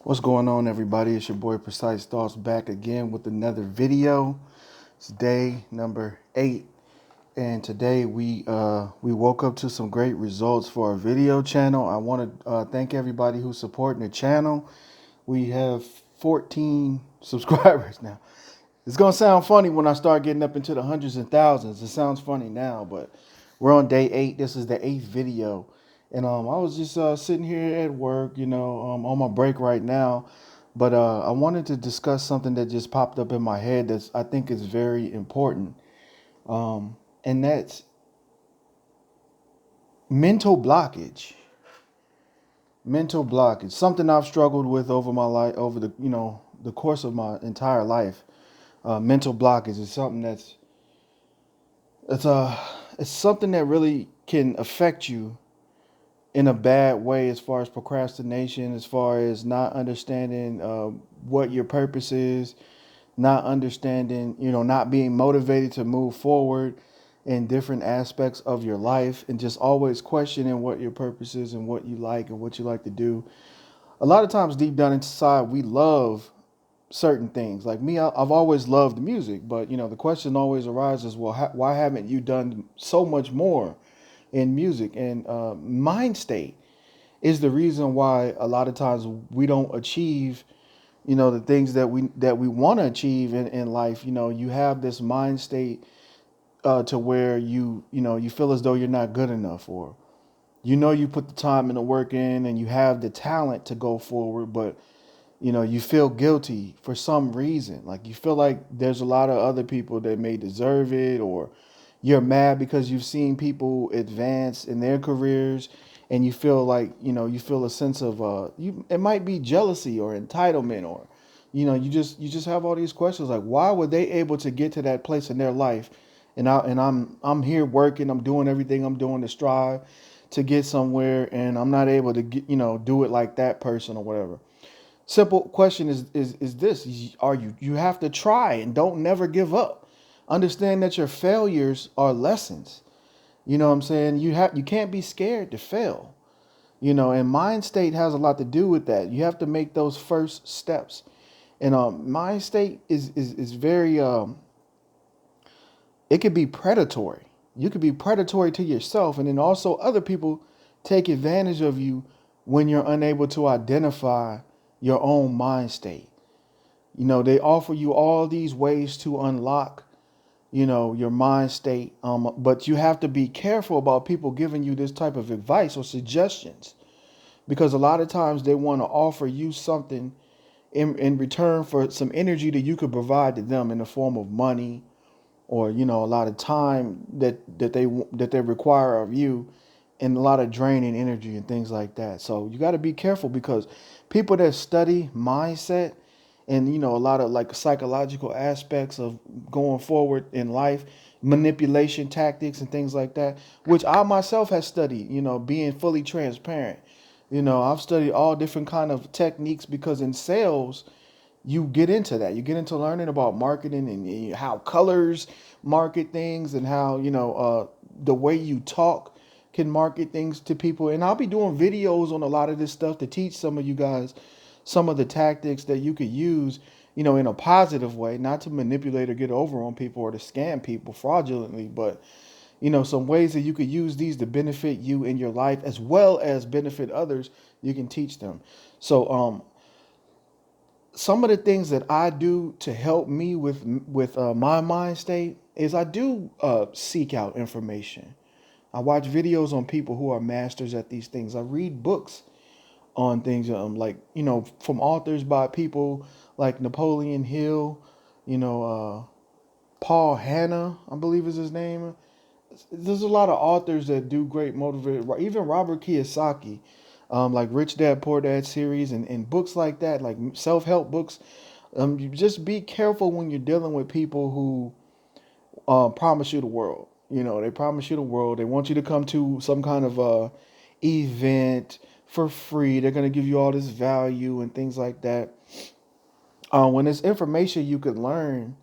What's going on, everybody? It's your boy Precise Thoughts back again with another video. It's day number 8, and today we woke up to some great results for our video channel. I want to thank everybody who's supporting the channel. We have 14 subscribers now. It's gonna sound funny when I start getting up into the hundreds and thousands. It sounds funny now, but we're on day 8. This is the 8th video, and I was just sitting here at work, on my break right now. But I wanted to discuss something that just popped up in my head that I think is very important, and that's mental blockage. Mental blockage, something I've struggled with over my life, over the course of my entire life. Mental blockage is something it's uh it's something that really can affect you in a bad way, as far as procrastination, as far as not understanding what your purpose is, not understanding, not being motivated to move forward in different aspects of your life, and just always questioning what your purpose is and what you like and what you like to do. A lot of times deep down inside, we love certain things. Like me, I've always loved music, but the question always arises, well, why haven't you done so much more in music? And mind state is the reason why a lot of times we don't achieve, the things that we want to achieve in life. You have this mind state to where you feel as though you're not good enough, or you put the time and the work in and you have the talent to go forward, but you feel guilty for some reason. Like you feel like there's a lot of other people that may deserve it, or you're mad because you've seen people advance in their careers, and you feel like, you feel a sense of it might be jealousy or entitlement, or you just have all these questions like, why were they able to get to that place in their life, and I'm here working, I'm doing everything I'm doing to strive to get somewhere, and I'm not able to get, do it like that person or whatever. Simple question is this: are you have to try and don't never give up. Understand that your failures are lessons. You know what I'm saying? You can't be scared to fail. And mind state has a lot to do with that. You have to make those first steps. And mind state is very it could be predatory. You could be predatory to yourself, and then also other people take advantage of you when you're unable to identify your own mind state. They offer you all these ways to unlock, your mind state. But you have to be careful about people giving you this type of advice or suggestions, because a lot of times they want to offer you something in return for some energy that you could provide to them in the form of money, or a lot of time that they require of you, and a lot of draining energy and things like that. So you got to be careful, because people that study mindset and a lot of like psychological aspects of going forward in life, manipulation tactics and things like that, which I myself have studied, being fully transparent. I've studied all different kind of techniques, because in sales you get into that. You get into learning about marketing, and how colors market things, and how the way you talk can market things to people. And I'll be doing videos on a lot of this stuff to teach some of you guys some of the tactics that you could use, in a positive way, not to manipulate or get over on people or to scam people fraudulently, but some ways that you could use these to benefit you in your life as well as benefit others. You can teach them. So some of the things that I do to help me with my mind state is I do seek out information. I watch videos on people who are masters at these things. I read books on things, like from authors by people like Napoleon Hill, you know, Paul Hanna, I believe is his name. There's a lot of authors that do great motivated. Even Robert Kiyosaki, like Rich Dad Poor Dad series, and books like that, like self-help books. You just be careful when you're dealing with people who promise you the world. They promise you the world. They want you to come to some kind of event for free. They're going to give you all this value and things like that. When there's information you could learn,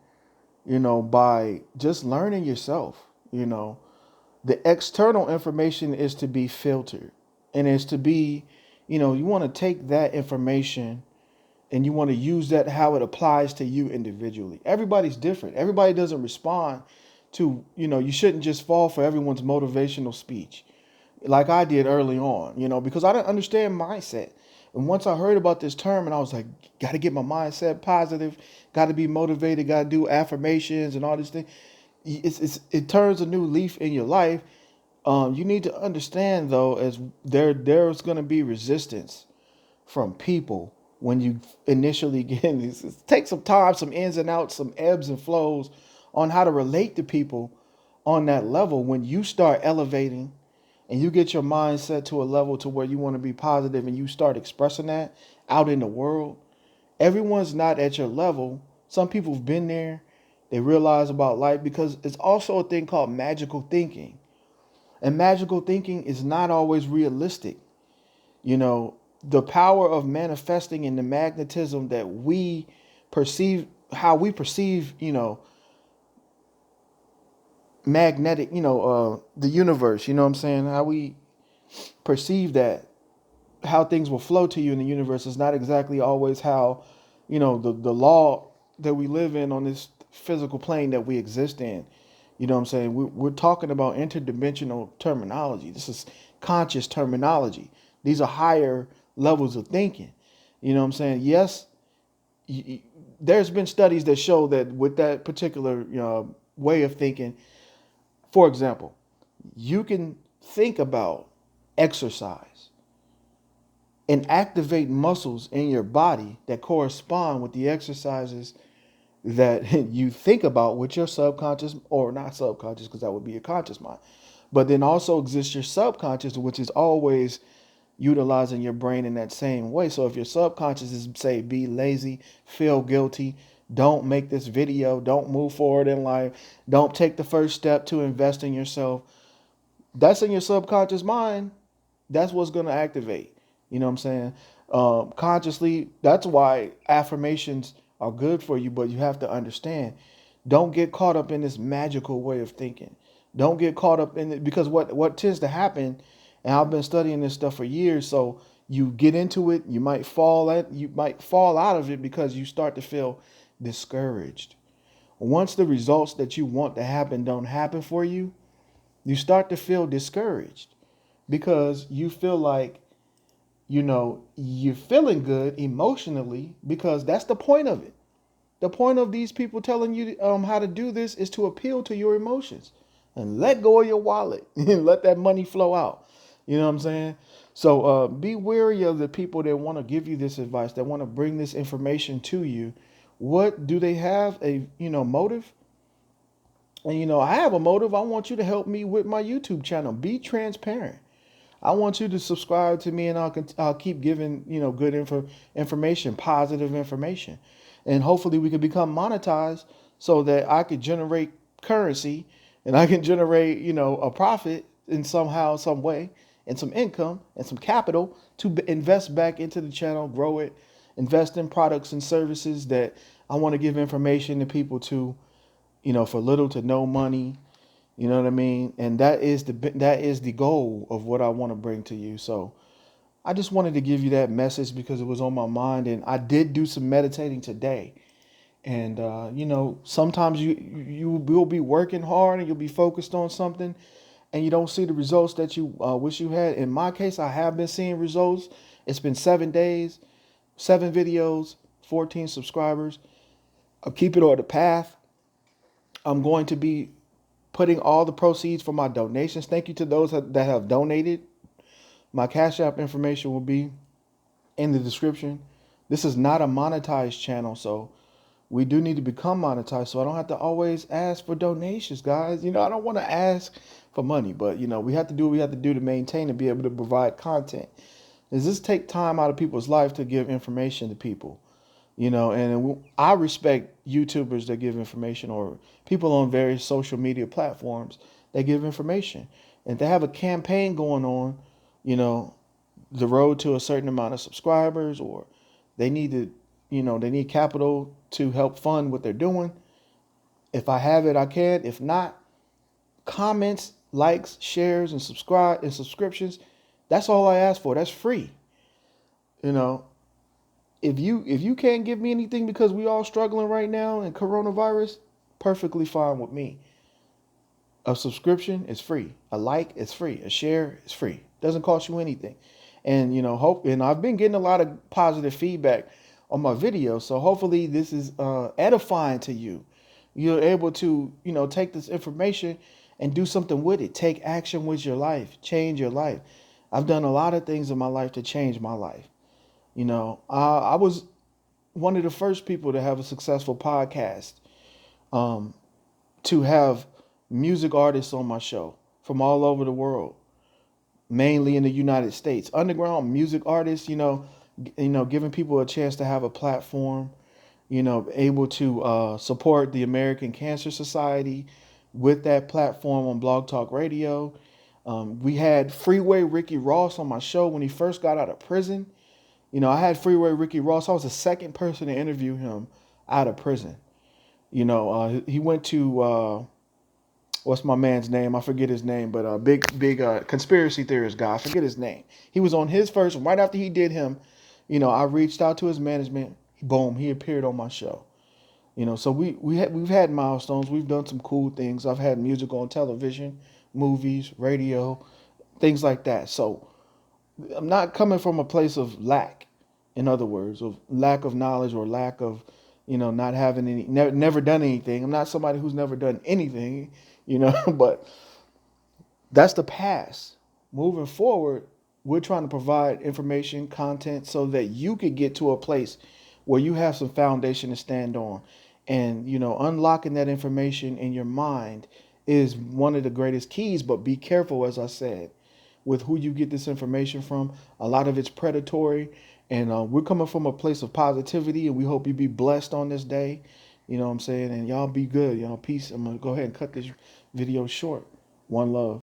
by just learning yourself. The external information is to be filtered, and is to be, you want to take that information and you want to use that how it applies to you individually. Everybody's different. Everybody doesn't respond to, you shouldn't just fall for everyone's motivational speech like I did early on, because I didn't understand mindset. And once I heard about this term and I was like, got to get my mindset positive, got to be motivated, got to do affirmations and all these things. It turns a new leaf in your life. You need to understand though, as there's going to be resistance from people when you initially get in this. It takes some time, some ins and outs, some ebbs and flows on how to relate to people on that level. When you start elevating and you get your mindset to a level to where you want to be positive and you start expressing that out in the world, everyone's not at your level. Some people have been there. They realize about life because it's also a thing called magical thinking. And magical thinking is not always realistic. The power of manifesting and the magnetism that we perceive, how we perceive, magnetic, the universe, you know what I'm saying? How we perceive that, how things will flow to you in the universe is not exactly always how, the law that we live in on this physical plane that we exist in. You know what I'm saying? We're talking about interdimensional terminology. This is conscious terminology. These are higher levels of thinking. You know what I'm saying? Yes, there's been studies that show that with that particular way of thinking, for example, you can think about exercise and activate muscles in your body that correspond with the exercises that you think about with your subconscious, or not subconscious, because that would be your conscious mind. But then also exists your subconscious, which is always utilizing your brain in that same way. So if your subconscious is, say, be lazy, feel guilty, don't make this video, don't move forward in life, don't take the first step to invest in yourself, that's in your subconscious mind. That's what's going to activate. You know what I'm saying? Consciously, that's why affirmations are good for you, but you have to understand, don't get caught up in this magical way of thinking. Don't get caught up in it, because what tends to happen, and I've been studying this stuff for years, so you get into it, you might fall out of it because you start to feel discouraged. Once the results that you want to happen don't happen for you, you start to feel discouraged because you feel like, you're feeling good emotionally, because that's the point of it. The point of these people telling you how to do this is to appeal to your emotions and let go of your wallet and let that money flow out. You know what I'm saying? So be wary of the people that want to give you this advice, that want to bring this information to you. What do they have a motive? And I have a motive. I want you to help me with my YouTube channel. Be transparent. I want you to subscribe to me, and I'll keep giving good information, positive information, and hopefully we can become monetized so that I could generate currency and I can generate a profit in somehow, some way, and some income and some capital to invest back into the channel, grow it, invest in products and services that I want to give information to people to, for little to no money. You know what I mean? And that is the goal of what I want to bring to you. So I just wanted to give you that message because it was on my mind, and I did do some meditating today. And sometimes you will be working hard and you'll be focused on something, and you don't see the results that you wish you had. In my case, I have been seeing results. It's been 7 days, 7 videos, 14 subscribers. I'll keep it on the path. I'm going to be putting all the proceeds for my donations. Thank you to those that have donated. My Cash App information will be in the description. This is not a monetized channel, so we do need to become monetized, so I don't have to always ask for donations, guys. I don't want to ask for money, but we have to do what we have to do to maintain and be able to provide content. Does this take time out of people's life to give information to people? And I respect YouTubers that give information, or people on various social media platforms that give information. And to have a campaign going on, the road to a certain amount of subscribers, or they need to, they need capital to help fund what they're doing. If I have it, I can. If not, comments, likes, shares, and subscriptions, that's all I ask for. That's free. If you can't give me anything because we all struggling right now in coronavirus, perfectly fine with me. A subscription is free. A like is free. A share is free. Doesn't cost you anything. And hope and I've been getting a lot of positive feedback on my videos. So hopefully this is edifying to you. You're able to, take this information and do something with it. Take action with your life. Change your life. I've done a lot of things in my life to change my life. I was one of the first people to have a successful podcast. Um, to have music artists on my show from all over the world, mainly in the United States. Underground music artists, giving people a chance to have a platform, able to support the American Cancer Society with that platform on Blog Talk Radio. We had Freeway Ricky Ross on my show when he first got out of prison. I had Freeway Ricky Ross. I was the second person to interview him out of prison. He went to what's my man's name? I forget his name, but a big conspiracy theorist guy. I forget his name. He was on his first one. Right after he did him, I reached out to his management. Boom, he appeared on my show. So we've had milestones. We've done some cool things. I've had music on television, movies, radio, things like that. So I'm not coming from a place of lack. In other words, of lack of knowledge or lack of, not having any, never done anything. I'm not somebody who's never done anything, but that's the past. Moving forward, we're trying to provide information, content, so that you could get to a place where you have some foundation to stand on. And, unlocking that information in your mind is one of the greatest keys. But be careful, as I said, with who you get this information from. A lot of it's predatory. And we're coming from a place of positivity, and we hope you be blessed on this day. You know what I'm saying? And y'all be good. Y'all peace. I'm going to go ahead and cut this video short. One love.